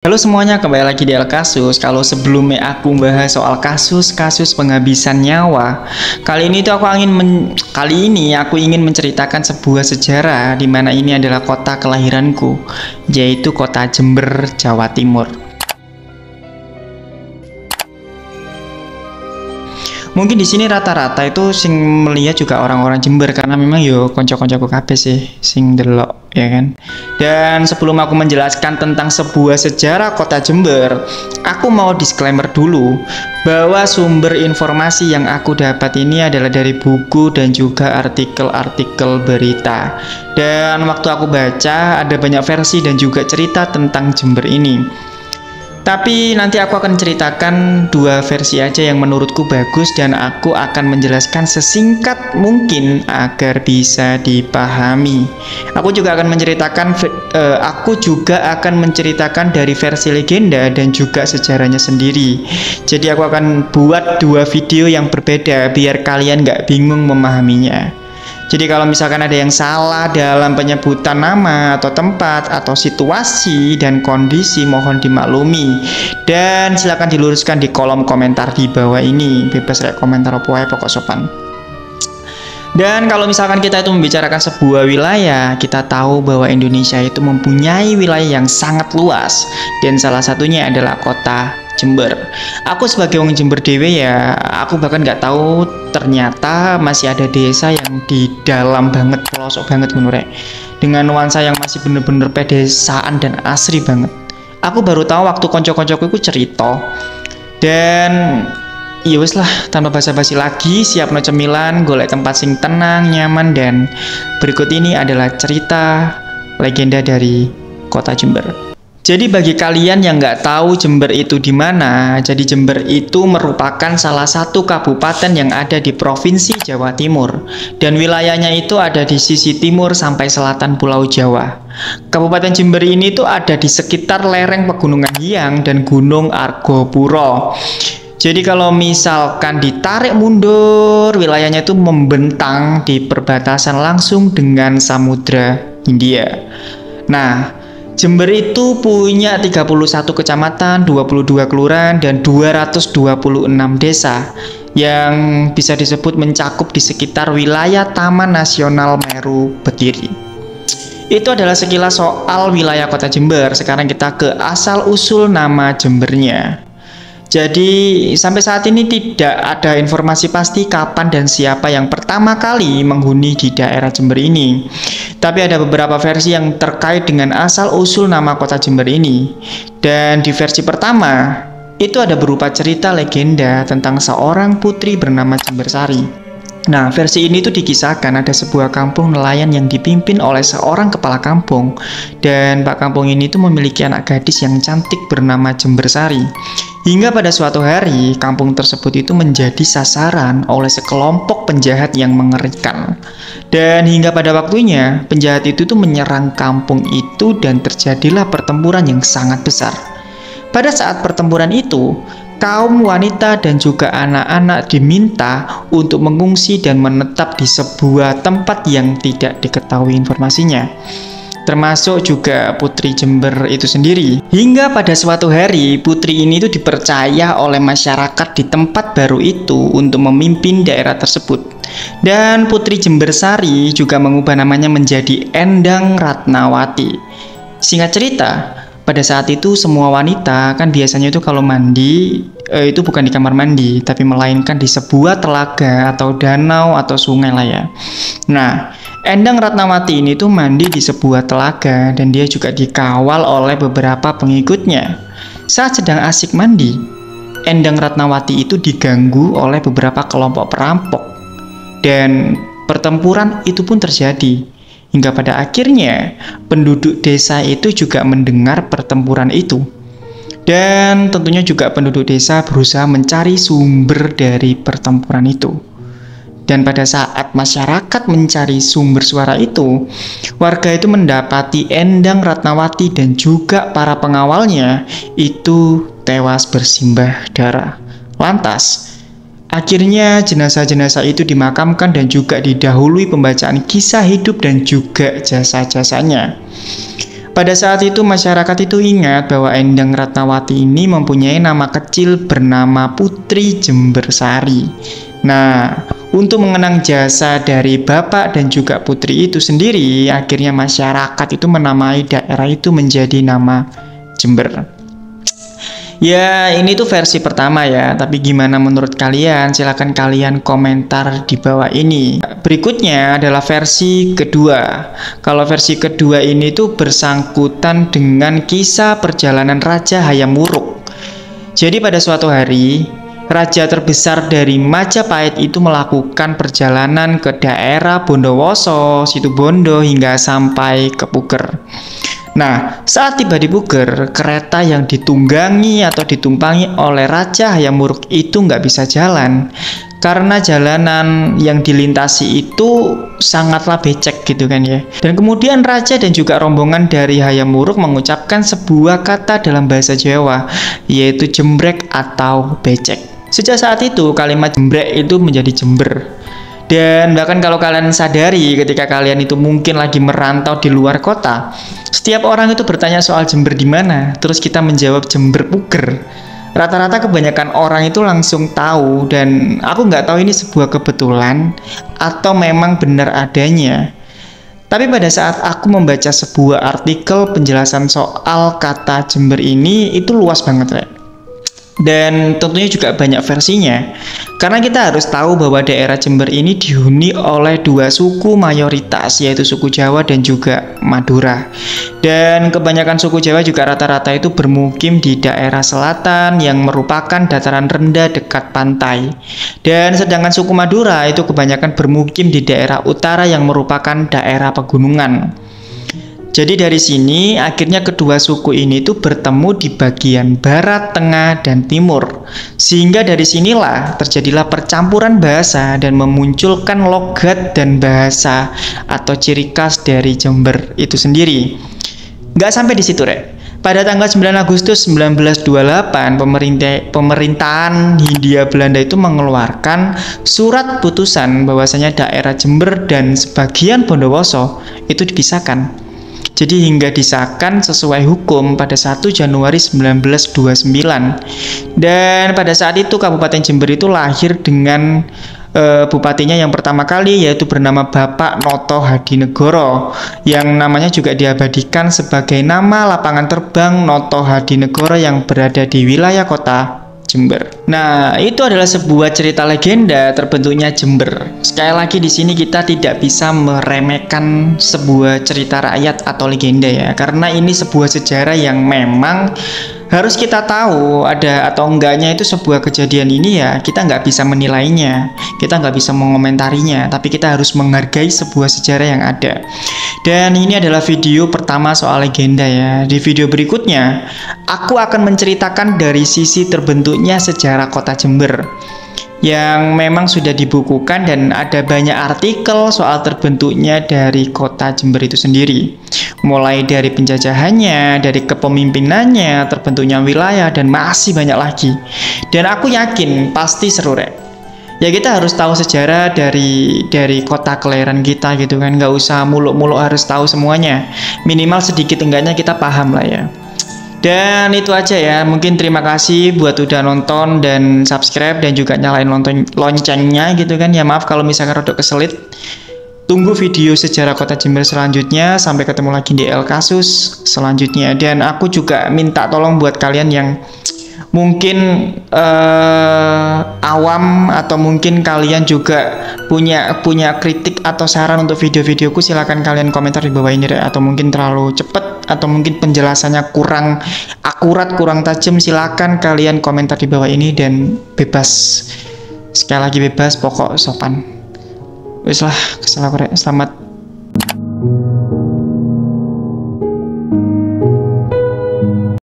Halo semuanya, kembali lagi di El Kasus. Kalau sebelumnya aku bahas soal kasus-kasus penghabisan nyawa, kali ini aku ingin menceritakan sebuah sejarah di mana ini adalah kota kelahiranku, yaitu kota Jember, Jawa Timur. Mungkin di sini rata-rata itu sing melihat juga orang-orang Jember karena memang yo konco-koncoku kabeh sih sing delok ya kan. Dan sebelum aku menjelaskan tentang sebuah sejarah kota Jember, aku mau disclaimer dulu bahwa sumber informasi yang aku dapat ini adalah dari buku dan juga artikel-artikel berita. Dan waktu aku baca ada banyak versi dan juga cerita tentang Jember ini. Tapi nanti aku akan ceritakan dua versi aja yang menurutku bagus dan aku akan menjelaskan sesingkat mungkin agar bisa dipahami. Aku juga akan menceritakan dari versi legenda dan juga sejarahnya sendiri. Jadi aku akan buat dua video yang berbeda biar kalian nggak bingung memahaminya. Jadi kalau misalkan ada yang salah dalam penyebutan nama atau tempat atau situasi dan kondisi mohon dimaklumi. Dan silakan diluruskan di kolom komentar di bawah ini. Bebas rek komentar apa wae pokok sopan. Dan kalau misalkan kita itu membicarakan sebuah wilayah, kita tahu bahwa Indonesia itu mempunyai wilayah yang sangat luas. Dan salah satunya adalah kota Jember. Aku sebagai orang Jember dewe ya, aku bahkan nggak tahu ternyata masih ada desa yang di dalam banget, pelosok banget menurut dengan nuansa yang masih bener-bener pedesaan dan asri banget. Aku baru tahu waktu konco-koncoku itu cerita. Dan ya wes lah, tanpa basa-basi lagi, siapno cemilan, golek tempat sing tenang, nyaman, dan berikut ini adalah cerita legenda dari kota Jember. Jadi bagi kalian yang nggak tahu Jember itu di mana, jadi Jember itu merupakan salah satu kabupaten yang ada di Provinsi Jawa Timur dan wilayahnya itu ada di sisi timur sampai selatan Pulau Jawa. Kabupaten Jember ini tuh ada di sekitar lereng Pegunungan Hiang dan Gunung Argopuro. Jadi kalau misalkan ditarik mundur, wilayahnya itu membentang di perbatasan langsung dengan Samudra Hindia. Nah, Jember itu punya 31 kecamatan, 22 kelurahan, dan 226 desa yang bisa disebut mencakup di sekitar wilayah Taman Nasional Meru Betiri. Itu adalah sekilas soal wilayah kota Jember. Sekarang kita ke asal-usul nama Jembernya. Jadi sampai saat ini tidak ada informasi pasti kapan dan siapa yang pertama kali menghuni di daerah Jember ini. Tapi ada beberapa versi yang terkait dengan asal-usul nama kota Jember ini. Dan di versi pertama, itu ada berupa cerita legenda tentang seorang putri bernama Jembersari. Nah, versi ini tuh dikisahkan ada sebuah kampung nelayan yang dipimpin oleh seorang kepala kampung. Dan Pak Kampung ini tuh memiliki anak gadis yang cantik bernama Jembersari. Hingga pada suatu hari, kampung tersebut itu menjadi sasaran oleh sekelompok penjahat yang mengerikan. Dan hingga pada waktunya, penjahat itu tuh menyerang kampung itu dan terjadilah pertempuran yang sangat besar. Pada saat pertempuran itu, kaum wanita dan juga anak-anak diminta untuk mengungsi dan menetap di sebuah tempat yang tidak diketahui informasinya. Termasuk juga Putri Jember itu sendiri. Hingga pada suatu hari, putri ini tuh dipercaya oleh masyarakat di tempat baru itu untuk memimpin daerah tersebut. Dan Putri Jembersari juga mengubah namanya menjadi Endang Ratnawati. Singkat cerita, pada saat itu semua wanita kan biasanya itu kalau mandi itu bukan di kamar mandi, tapi melainkan di sebuah telaga atau danau atau sungai lah ya. Nah, Endang Ratnawati ini tuh mandi di sebuah telaga dan dia juga dikawal oleh beberapa pengikutnya. Saat sedang asik mandi, Endang Ratnawati itu diganggu oleh beberapa kelompok perampok dan pertempuran itu pun terjadi. Hingga pada akhirnya penduduk desa itu juga mendengar pertempuran itu. Dan tentunya juga penduduk desa berusaha mencari sumber dari pertempuran itu. Dan pada saat masyarakat mencari sumber suara itu, warga itu mendapati Endang Ratnawati dan juga para pengawalnya itu tewas bersimbah darah. Lantas, akhirnya jenazah-jenazah itu dimakamkan dan juga didahului pembacaan kisah hidup dan juga jasa-jasanya. Pada saat itu masyarakat itu ingat bahwa Endang Ratnawati ini mempunyai nama kecil bernama Putri Jembersari. Nah, untuk mengenang jasa dari bapak dan juga putri itu sendiri, akhirnya masyarakat itu menamai daerah itu menjadi nama Jember. Ya, ini tuh versi pertama ya, tapi gimana menurut kalian? Silahkan kalian komentar di bawah ini. Berikutnya adalah versi kedua. Kalau versi kedua ini tuh bersangkutan dengan kisah perjalanan Raja Hayam Wuruk. Jadi pada suatu hari, raja terbesar dari Majapahit itu melakukan perjalanan ke daerah Bondowoso, Situbondo hingga sampai ke Puger. Nah, saat tiba di Puger, kereta yang ditunggangi atau ditumpangi oleh Raja Hayam Wuruk itu nggak bisa jalan karena jalanan yang dilintasi itu sangatlah becek gitu kan ya. Dan kemudian raja dan juga rombongan dari Hayam Wuruk mengucapkan sebuah kata dalam bahasa Jawa, yaitu jembrek atau becek. Sejak saat itu kalimat jembrek itu menjadi Jember. Dan bahkan kalau kalian sadari ketika kalian itu mungkin lagi merantau di luar kota, setiap orang itu bertanya soal Jember di mana, terus kita menjawab Jember Puger. Rata-rata kebanyakan orang itu langsung tahu, dan aku nggak tahu ini sebuah kebetulan atau memang benar adanya. Tapi pada saat aku membaca sebuah artikel penjelasan soal kata Jember ini, itu luas banget, Rek. Dan tentunya juga banyak versinya. Karena kita harus tahu bahwa daerah Jember ini dihuni oleh dua suku mayoritas, yaitu suku Jawa dan juga Madura. Dan kebanyakan suku Jawa juga rata-rata itu bermukim di daerah selatan yang merupakan dataran rendah dekat pantai. Dan sedangkan suku Madura itu kebanyakan bermukim di daerah utara yang merupakan daerah pegunungan. Jadi dari sini akhirnya kedua suku ini tuh bertemu di bagian barat, tengah, dan timur. Sehingga dari sinilah terjadilah percampuran bahasa dan memunculkan logat dan bahasa atau ciri khas dari Jember itu sendiri. Nggak sampai di situ, Rek. Pada tanggal 9 Agustus 1928, pemerintahan Hindia Belanda itu mengeluarkan surat putusan bahwasanya daerah Jember dan sebagian Bondowoso itu dipisahkan. Jadi hingga disahkan sesuai hukum pada 1 Januari 1929. Dan pada saat itu Kabupaten Jember itu lahir dengan bupatinya yang pertama kali, yaitu bernama Bapak Noto Hadinegoro, yang namanya juga diabadikan sebagai nama lapangan terbang Noto Hadinegoro yang berada di wilayah kota Jember. Nah, itu adalah sebuah cerita legenda terbentuknya Jember. Sekali lagi di sini kita tidak bisa meremehkan sebuah cerita rakyat atau legenda ya, karena ini sebuah sejarah yang memang harus kita tahu ada atau enggaknya itu sebuah kejadian ini ya. Kita nggak bisa menilainya, kita nggak bisa mengomentarinya, tapi kita harus menghargai sebuah sejarah yang ada. Dan ini adalah video pertama soal legenda ya. Di video berikutnya aku akan menceritakan dari sisi terbentuknya sejarah kota Jember yang memang sudah dibukukan, dan ada banyak artikel soal terbentuknya dari kota Jember itu sendiri, mulai dari penjajahannya, dari kepemimpinannya, terbentuknya wilayah, dan masih banyak lagi. Dan aku yakin pasti seru, Rek. Ya kita harus tahu sejarah dari kota kelahiran kita gitu kan, nggak usah muluk-muluk harus tahu semuanya, minimal sedikit enggaknya kita paham lah ya. Dan itu aja ya, mungkin terima kasih buat udah nonton dan subscribe dan juga nyalain loncengnya gitu kan. Ya maaf kalau misalkan rada keselit. Tunggu video sejarah kota Jember selanjutnya. Sampai ketemu lagi di El Kasus selanjutnya. Dan aku juga minta tolong buat kalian yang mungkin awam atau mungkin kalian juga punya kritik atau saran untuk video-videoku, silahkan kalian komentar di bawah ini deh. Atau mungkin terlalu cepet atau mungkin penjelasannya kurang akurat, kurang tajam, silahkan kalian komentar di bawah ini. Dan bebas, sekali lagi bebas, pokok sopan. Wis lah, kesalahan. Selamat